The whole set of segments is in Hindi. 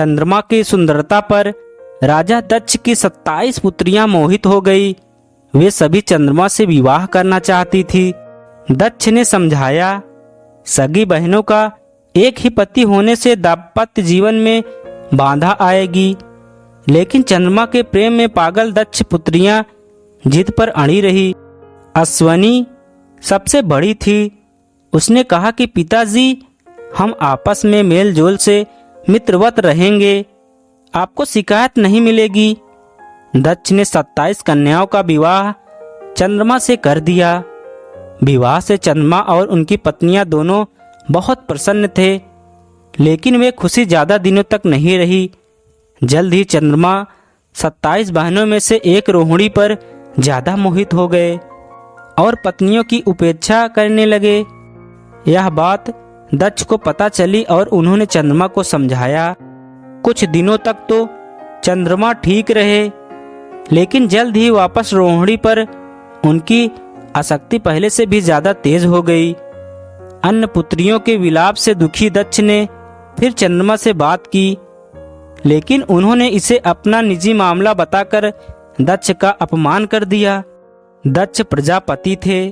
चंद्रमा की सुंदरता पर राजा दक्ष की 27 पुत्रियां मोहित हो गई। वे सभी चंद्रमा से विवाह करना चाहती थी। दक्ष ने समझाया, सगी बहनों का एक ही पति होने से दाम्पत्य जीवन में बाधा आएगी। लेकिन चंद्रमा के प्रेम में पागल दक्ष पुत्रियां जिद पर अड़ी रही। अश्वनी सबसे बड़ी थी। उसने कहा कि पिताजी, हम आपस में मेल जोल से मित्रवत रहेंगे, आपको शिकायत नहीं मिलेगी। दक्ष ने 27 कन्याओं का विवाह चंद्रमा से कर दिया। विवाह से चंद्रमा और उनकी पत्नियां दोनों बहुत प्रसन्न थे, लेकिन वे खुशी ज्यादा दिनों तक नहीं रही। जल्द ही चंद्रमा 27 बहनों में से एक रोहिणी पर ज्यादा मोहित हो गए और पत्नियों की उपेक्षा करने लगे। यह बात दक्ष को पता चली और उन्होंने चंद्रमा को समझाया। कुछ दिनों तक तो चंद्रमा ठीक रहे, लेकिन जल्द ही वापस रोहिणी पर उनकी आसक्ति पहले से भी ज्यादा तेज हो गई। अन्य पुत्रियों के विलाप से दुखी दक्ष ने फिर चंद्रमा से बात की, लेकिन उन्होंने इसे अपना निजी मामला बताकर दक्ष का अपमान कर दिया। दक्ष प्रजापति थे,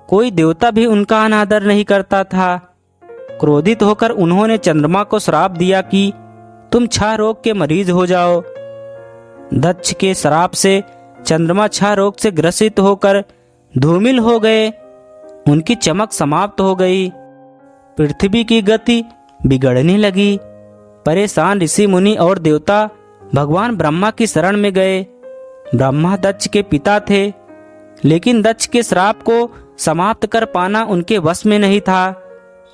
कोई देवता भी उनका अनादर नहीं करता था। क्रोधित होकर उन्होंने चंद्रमा को श्राप दिया कि तुम क्षय रोग के मरीज हो जाओ। दक्ष के श्राप से चंद्रमा क्षय रोग से ग्रसित होकर धूमिल हो गए। उनकी चमक समाप्त हो गई। पृथ्वी की गति बिगड़ने लगी। परेशान ऋषि मुनि और देवता भगवान ब्रह्मा की शरण में गए। ब्रह्मा दक्ष के पिता थे, लेकिन दक्ष के श्राप को समाप्त कर पाना उनके वश में नहीं था।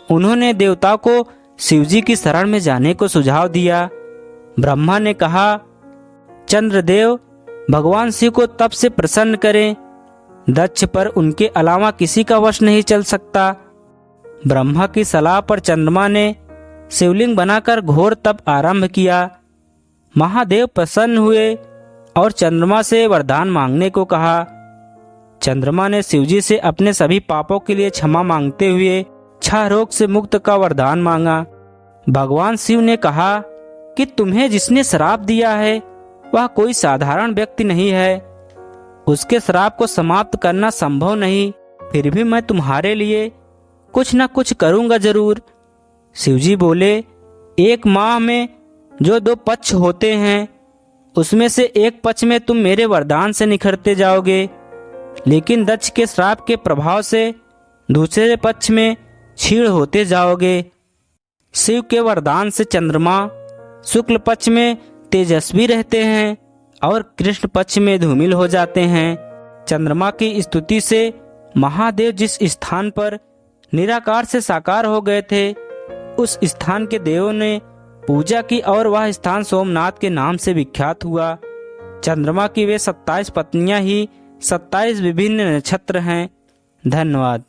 उन्होंने देवताओं को शिवजी की शरण में जाने को सुझाव दिया। ब्रह्मा ने कहा, चंद्रदेव भगवान शिव को तप से प्रसन्न करें। दक्ष पर उनके अलावा किसी का वश नहीं चल सकता। ब्रह्मा की सलाह पर चंद्रमा ने शिवलिंग बनाकर घोर तप आरंभ किया। महादेव प्रसन्न हुए और चंद्रमा से वरदान मांगने को कहा। चंद्रमा ने शिवजी से अपने सभी पापों के लिए क्षमा मांगते हुए क्षय रोग से मुक्त का वरदान मांगा। भगवान शिव ने कहा कि तुम्हें जिसने श्राप दिया है वह कोई साधारण व्यक्ति नहीं है। उसके श्राप को समाप्त करना संभव नहीं, फिर भी मैं तुम्हारे लिए कुछ न कुछ करूंगा जरूर। शिवजी बोले, एक माह में जो 2 पक्ष होते हैं, उसमें से एक पक्ष में तुम मेरे वरदान से निखरते जाओगे, लेकिन दक्ष के श्राप के प्रभाव से दूसरे पक्ष में क्षीण होते जाओगे। शिव के वरदान से चंद्रमा शुक्ल पक्ष में तेजस्वी रहते हैं और कृष्ण पक्ष में धूमिल हो जाते हैं। चंद्रमा की स्तुति से महादेव जिस स्थान पर निराकार से साकार हो गए थे, उस स्थान के देवों ने पूजा की और वह स्थान सोमनाथ के नाम से विख्यात हुआ। चंद्रमा की वे 27 पत्नियां ही 27 विभिन्न नक्षत्र हैं। धन्यवाद।